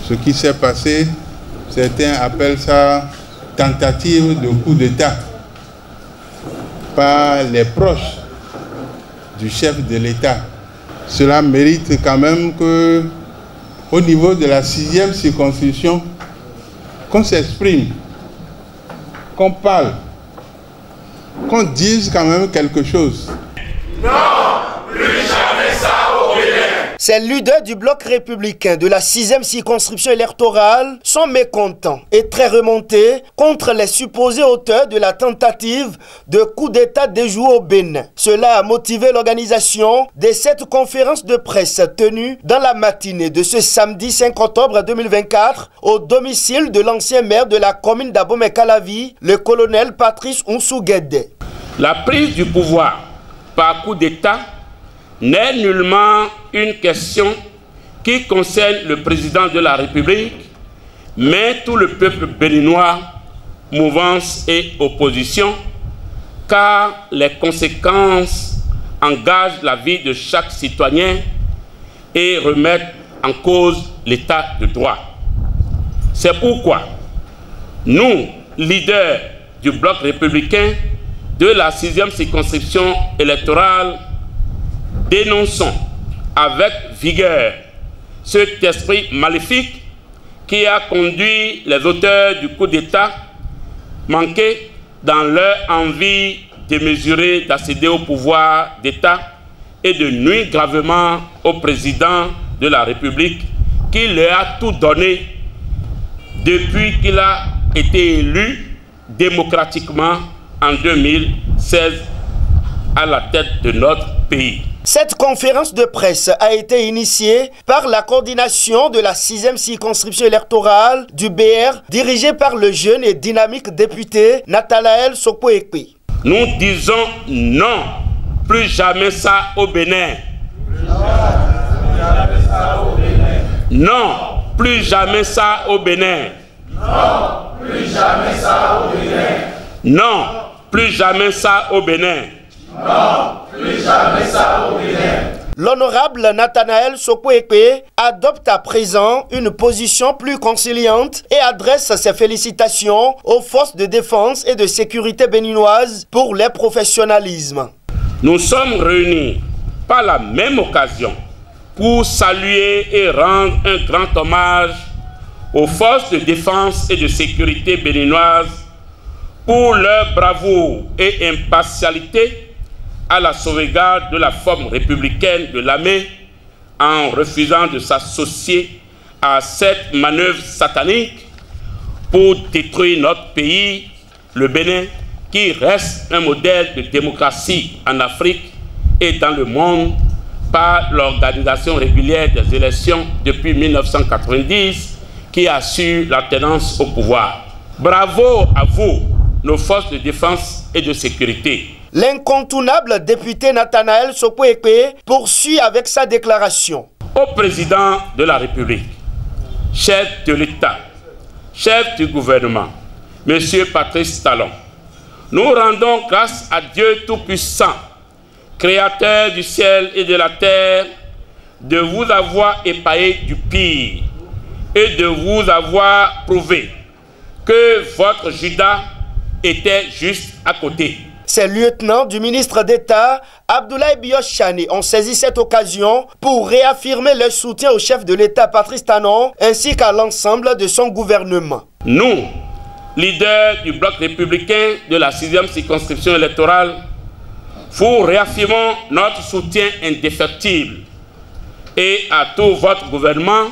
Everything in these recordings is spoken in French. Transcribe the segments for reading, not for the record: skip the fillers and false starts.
ce qui s'est passé, certains appellent ça tentative de coup d'État par les proches du chef de l'État. Cela mérite quand même que, au niveau de la 6e circonscription, qu'on s'exprime, qu'on parle, qu'on dise quand même quelque chose. Non, plus jamais ça au Bénin. Ces leaders du bloc républicain de la 6e circonscription électorale sont mécontents et très remontés contre les supposés auteurs de la tentative de coup d'État déjoué au Bénin. Cela a motivé l'organisation de cette conférence de presse tenue dans la matinée de ce samedi 5 octobre 2024 au domicile de l'ancien maire de la commune d'Abomey-Calavi, le colonel Patrice Nsou-Guédé. La prise du pouvoir par coup d'État n'est nullement une question qui concerne le président de la République, mais tout le peuple béninois, mouvance et opposition, car les conséquences engagent la vie de chaque citoyen et remettent en cause l'état de droit. C'est pourquoi nous, leaders du bloc républicain de la 6e circonscription électorale, dénonçons avec vigueur cet esprit maléfique qui a conduit les auteurs du coup d'État manqué dans leur envie démesurée d'accéder au pouvoir d'État et de nuire gravement au président de la République qui leur a tout donné depuis qu'il a été élu démocratiquement en 2016 à la tête de notre pays. Cette conférence de presse a été initiée par la coordination de la 6e circonscription électorale du BR, dirigée par le jeune et dynamique député Nathanaël Sokpo-Ekpe. Nous disons non, plus jamais ça au Bénin. Non, plus jamais ça au Bénin. Non, plus jamais ça au Bénin. Non, plus jamais ça au Bénin. Non, plus jamais ça au Bénin. L'honorable Nathanaël Sokpo-Ekpe adopte à présent une position plus conciliante et adresse ses félicitations aux forces de défense et de sécurité béninoises pour leur professionnalisme. Nous sommes réunis par la même occasion pour saluer et rendre un grand hommage aux forces de défense et de sécurité béninoises pour leur bravoure et impartialité à la sauvegarde de la forme républicaine de l'armée en refusant de s'associer à cette manœuvre satanique pour détruire notre pays, le Bénin, qui reste un modèle de démocratie en Afrique et dans le monde par l'organisation régulière des élections depuis 1990 qui assure l'alternance au pouvoir. Bravo à vous, nos forces de défense et de sécurité. L'incontournable député Nathanaël Sokpo-Ekpe poursuit avec sa déclaration. Au président de la République, chef de l'État, chef du gouvernement, Monsieur Patrice Talon, nous rendons grâce à Dieu Tout-Puissant, Créateur du ciel et de la terre, de vous avoir épargné du pire et de vous avoir prouvé que votre Judas était juste à côté. Ces lieutenants du ministre d'État, Abdoulaye Biochane, ont saisi cette occasion pour réaffirmer leur soutien au chef de l'État, Patrice Talon, ainsi qu'à l'ensemble de son gouvernement. Nous, leaders du bloc républicain de la 6e circonscription électorale, vous réaffirmons notre soutien indéfectible et à tout votre gouvernement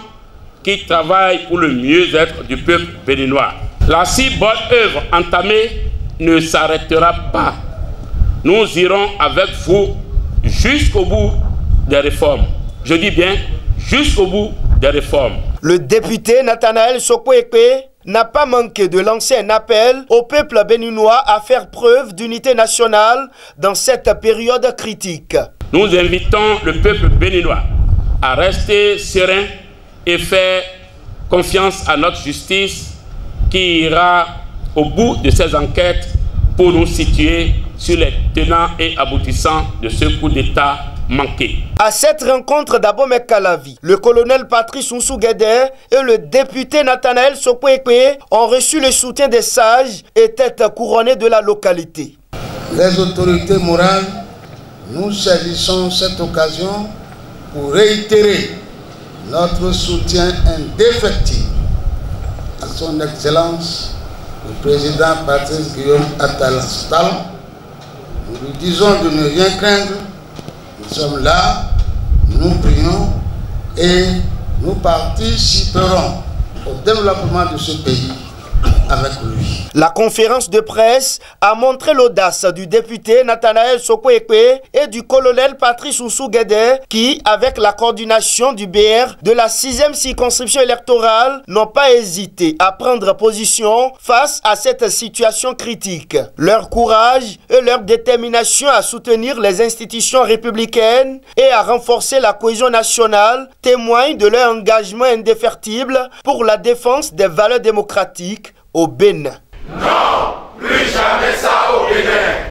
qui travaille pour le mieux-être du peuple béninois. La si bonne œuvre entamée ne s'arrêtera pas. Nous irons avec vous jusqu'au bout des réformes. Je dis bien jusqu'au bout des réformes. Le député Nathanaël Sokpo-Ekpe n'a pas manqué de lancer un appel au peuple béninois à faire preuve d'unité nationale dans cette période critique. Nous invitons le peuple béninois à rester serein et faire confiance à notre justice qui ira au bout de ces enquêtes pour nous situer sur les tenants et aboutissants de ce coup d'État manqué. À cette rencontre d'Abomey Calavi, le colonel Patrice Oussou Guédé et le député Nathanaël Sokwe ont reçu le soutien des sages et têtes couronnées de la localité. Les autorités morales, nous saisissons cette occasion pour réitérer notre soutien indéfectible à son Excellence, le président Patrice Guillaume Attalans Talon. Nous lui disons de ne rien craindre. Nous sommes là, nous prions et nous participerons au développement de ce pays avec lui. La conférence de presse a montré l'audace du député Nathanaël Sokwe et du colonel Patrice Oussou Guédé qui, avec la coordination du BR de la 6e circonscription électorale, n'ont pas hésité à prendre position face à cette situation critique. Leur courage et leur détermination à soutenir les institutions républicaines et à renforcer la cohésion nationale témoignent de leur engagement indéfectible pour la défense des valeurs démocratiques au Bénin. Non!